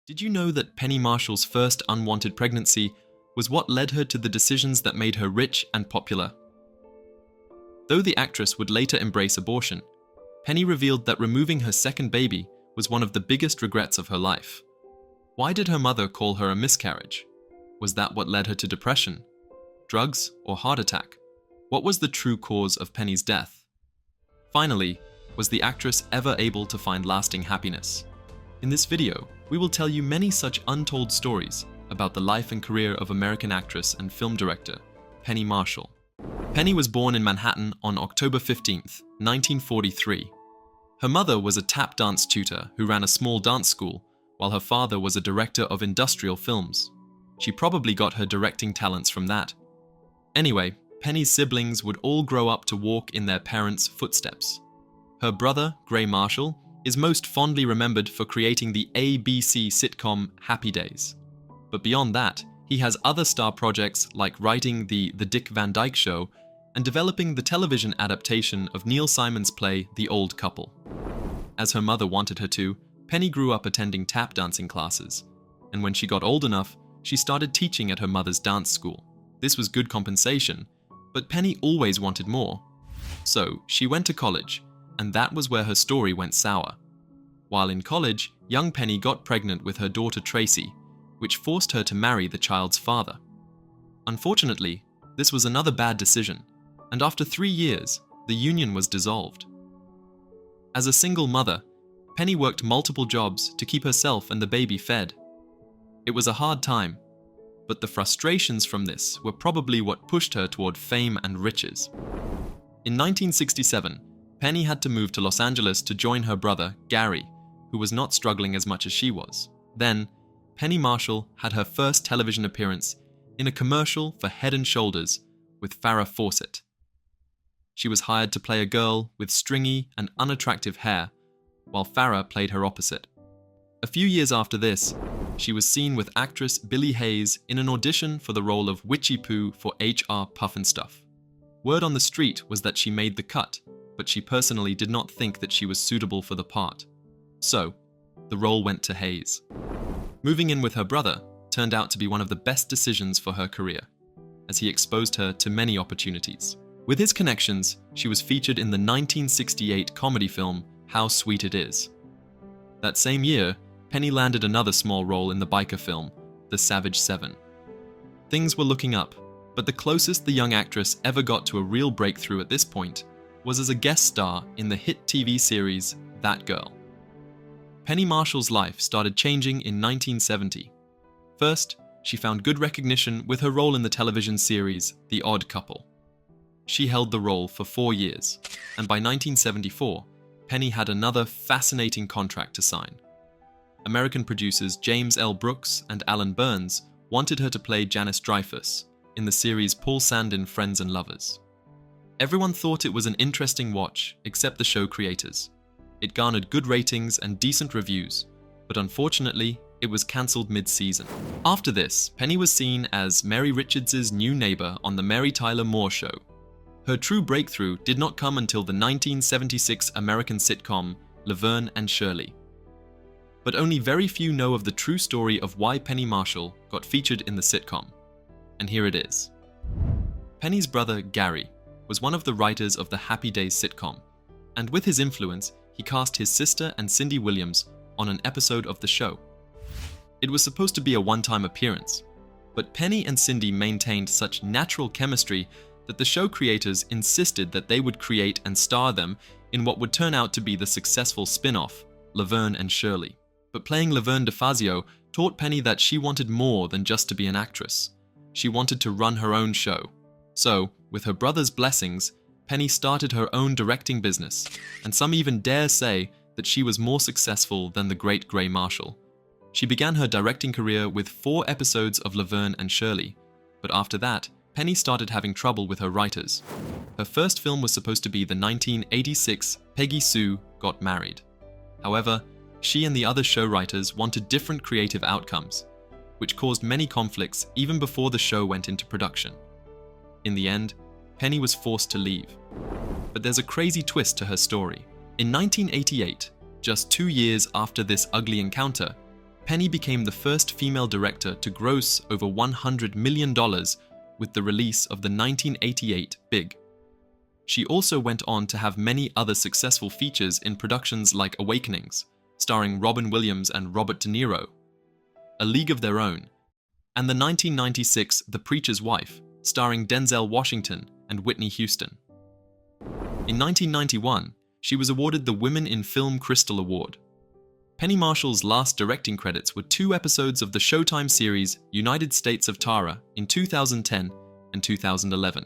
Did you know that Penny Marshall's first unwanted pregnancy was what led her to the decisions that made her rich and popular? Though the actress would later embrace abortion, Penny revealed that removing her second baby was one of the biggest regrets of her life. Why did her mother call her a miscarriage? Was that what led her to depression, drugs, or heart attack? What was the true cause of Penny's death? Finally, was the actress ever able to find lasting happiness? In this video, we will tell you many such untold stories about the life and career of American actress and film director Penny Marshall. Penny was born in Manhattan on October 15, 1943. Her mother was a tap dance tutor who ran a small dance school, while her father was a director of industrial films. She probably got her directing talents from that. Anyway, Penny's siblings would all grow up to walk in their parents' footsteps. Her brother, Gray Marshall, is most fondly remembered for creating the ABC sitcom Happy Days. But beyond that, he has other star projects like writing The Dick Van Dyke Show and developing the television adaptation of Neil Simon's play The Old Couple. As her mother wanted her to, Penny grew up attending tap dancing classes, and when she got old enough, she started teaching at her mother's dance school. This was good compensation, but Penny always wanted more. So she went to college, and that was where her story went sour. While in college, young Penny got pregnant with her daughter Tracy, which forced her to marry the child's father. Unfortunately, this was another bad decision, and after 3 years, the union was dissolved. As a single mother, Penny worked multiple jobs to keep herself and the baby fed. It was a hard time, but the frustrations from this were probably what pushed her toward fame and riches. In 1967, Penny had to move to Los Angeles to join her brother, Gary, who was not struggling as much as she was. Then, Penny Marshall had her first television appearance in a commercial for Head & Shoulders with Farrah Fawcett. She was hired to play a girl with stringy and unattractive hair, while Farrah played her opposite. A few years after this, she was seen with actress Billie Hayes in an audition for the role of Witchy Poo for HR Pufnstuf. Word on the street was that she made the cut, but she personally did not think that she was suitable for the part. So, the role went to Hayes. Moving in with her brother turned out to be one of the best decisions for her career, as he exposed her to many opportunities. With his connections, she was featured in the 1968 comedy film How Sweet It Is. That same year, Penny landed another small role in the biker film, The Savage Seven. Things were looking up, but the closest the young actress ever got to a real breakthrough at this point was as a guest star in the hit TV series That Girl. Penny Marshall's life started changing in 1970. First, she found good recognition with her role in the television series The Odd Couple. She held the role for 4 years, and by 1974, Penny had another fascinating contract to sign. American producers James L. Brooks and Alan Burns wanted her to play Janice Dreyfus in the series Paul Sandin Friends and Lovers. Everyone thought it was an interesting watch, except the show creators. It garnered good ratings and decent reviews, but unfortunately, it was cancelled mid-season. After this, Penny was seen as Mary Richards' new neighbor on the Mary Tyler Moore Show. Her true breakthrough did not come until the 1976 American sitcom Laverne and Shirley. But only very few know of the true story of why Penny Marshall got featured in the sitcom. And here it is. Penny's brother, Gary, was one of the writers of the Happy Days sitcom, and with his influence, he cast his sister and Cindy Williams on an episode of the show. It was supposed to be a one-time appearance, but Penny and Cindy maintained such natural chemistry that the show creators insisted that they would create and star them in what would turn out to be the successful spin-off, Laverne and Shirley. But playing Laverne DeFazio taught Penny that she wanted more than just to be an actress. She wanted to run her own show. So, with her brother's blessings, Penny started her own directing business, and some even dare say that she was more successful than the great Gray Marshall. She began her directing career with 4 episodes of Laverne and Shirley, but after that, Penny started having trouble with her writers. Her first film was supposed to be the 1986 Peggy Sue Got Married. However, she and the other show writers wanted different creative outcomes, which caused many conflicts even before the show went into production. In the end, Penny was forced to leave. But there's a crazy twist to her story. In 1988, just 2 years after this ugly encounter, Penny became the first female director to gross over $100 million with the release of the 1988 Big. She also went on to have many other successful features in productions like Awakenings, starring Robin Williams and Robert De Niro, A League of Their Own, and the 1996 The Preacher's Wife, starring Denzel Washington and Whitney Houston. In 1991, she was awarded the Women in Film Crystal Award. Penny Marshall's last directing credits were 2 episodes of the Showtime series United States of Tara in 2010 and 2011.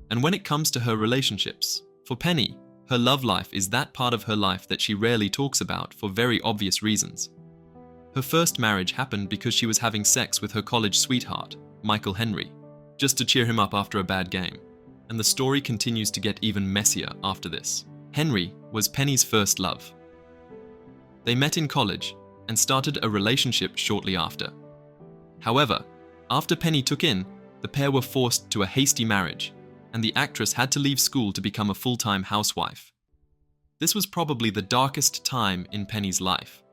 And when it comes to her relationships, for Penny, her love life is that part of her life that she rarely talks about for very obvious reasons. Her first marriage happened because she was having sex with her college sweetheart, Michael Henry, just to cheer him up after a bad game. And the story continues to get even messier after this. Henry was Penny's first love. They met in college and started a relationship shortly after. However, after Penny took in, the pair were forced to a hasty marriage, and the actress had to leave school to become a full-time housewife. This was probably the darkest time in Penny's life.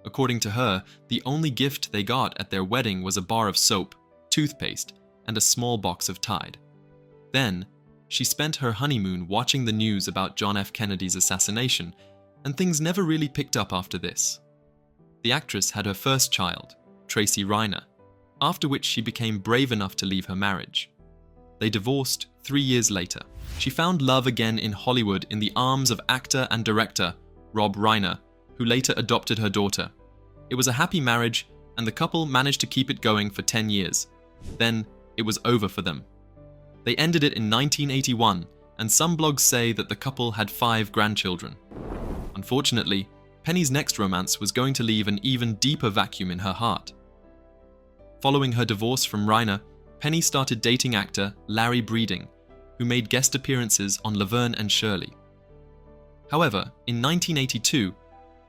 According to her, the only gift they got at their wedding was a bar of soap, toothpaste, and a small box of Tide. Then, she spent her honeymoon watching the news about John F. Kennedy's assassination, and things never really picked up after this. The actress had her first child, Tracy Reiner, after which she became brave enough to leave her marriage. They divorced 3 years later. She found love again in Hollywood in the arms of actor and director Rob Reiner, who later adopted her daughter. It was a happy marriage, and the couple managed to keep it going for 10 years. Then, it was over for them. They ended it in 1981, and some blogs say that the couple had 5 grandchildren. Unfortunately, Penny's next romance was going to leave an even deeper vacuum in her heart. Following her divorce from Reiner, Penny started dating actor Larry Breeding, who made guest appearances on Laverne and Shirley. However, in 1982,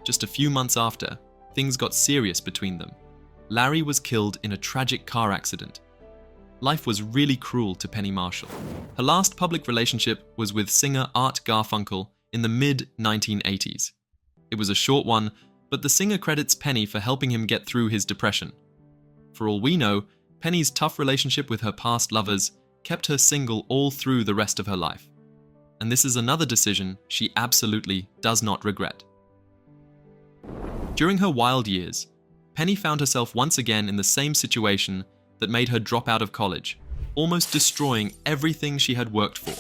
just a few months after, things got serious between them. Larry was killed in a tragic car accident. Life was really cruel to Penny Marshall. Her last public relationship was with singer Art Garfunkel in the mid-1980s. It was a short one, but the singer credits Penny for helping him get through his depression. For all we know, Penny's tough relationship with her past lovers kept her single all through the rest of her life. And this is another decision she absolutely does not regret. During her wild years, Penny found herself once again in the same situation that made her drop out of college, almost destroying everything she had worked for.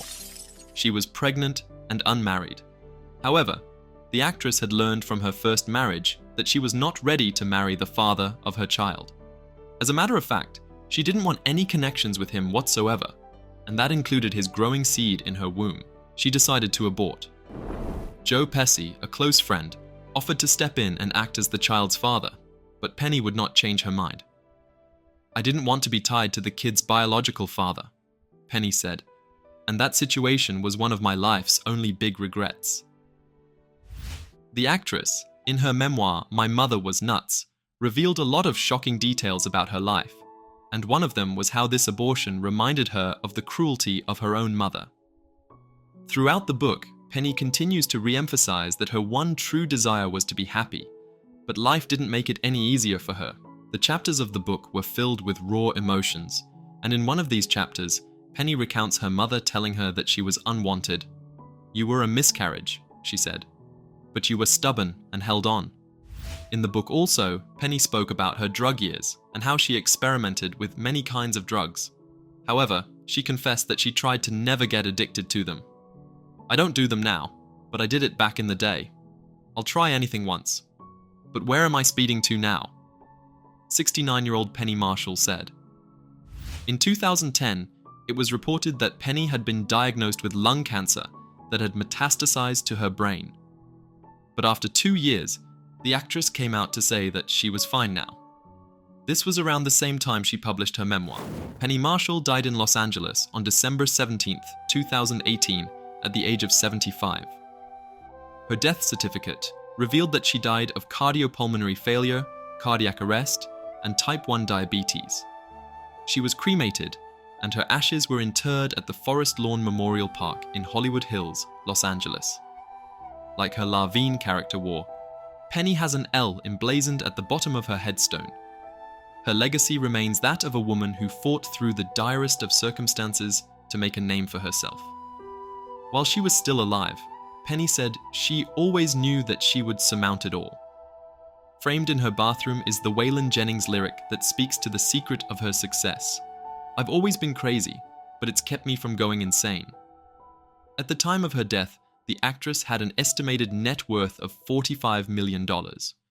She was pregnant and unmarried. However, the actress had learned from her first marriage that she was not ready to marry the father of her child. As a matter of fact, she didn't want any connections with him whatsoever, and that included his growing seed in her womb. She decided to abort. Joe Pesci, a close friend, offered to step in and act as the child's father, but Penny would not change her mind. "I didn't want to be tied to the kid's biological father," Penny said, "and that situation was one of my life's only big regrets." The actress, in her memoir, My Mother Was Nuts, revealed a lot of shocking details about her life, and one of them was how this abortion reminded her of the cruelty of her own mother. Throughout the book, Penny continues to re-emphasize that her one true desire was to be happy, but life didn't make it any easier for her. The chapters of the book were filled with raw emotions, and in one of these chapters, Penny recounts her mother telling her that she was unwanted. "You were a miscarriage," she said, "but you were stubborn and held on." In the book also, Penny spoke about her drug years and how she experimented with many kinds of drugs. However, she confessed that she tried to never get addicted to them. "I don't do them now, but I did it back in the day. I'll try anything once. But where am I speeding to now?" 69-year-old Penny Marshall said. In 2010, it was reported that Penny had been diagnosed with lung cancer that had metastasized to her brain. But after 2 years, the actress came out to say that she was fine now. This was around the same time she published her memoir. Penny Marshall died in Los Angeles on December 17, 2018, at the age of 75. Her death certificate revealed that she died of cardiopulmonary failure, cardiac arrest, and type 1 diabetes. She was cremated, and her ashes were interred at the Forest Lawn Memorial Park in Hollywood Hills, Los Angeles. Like her Laverne character wore, Penny has an L emblazoned at the bottom of her headstone. Her legacy remains that of a woman who fought through the direst of circumstances to make a name for herself. While she was still alive, Penny said she always knew that she would surmount it all. Framed in her bathroom is the Waylon Jennings lyric that speaks to the secret of her success. "I've always been crazy, but it's kept me from going insane." At the time of her death, the actress had an estimated net worth of $45 million.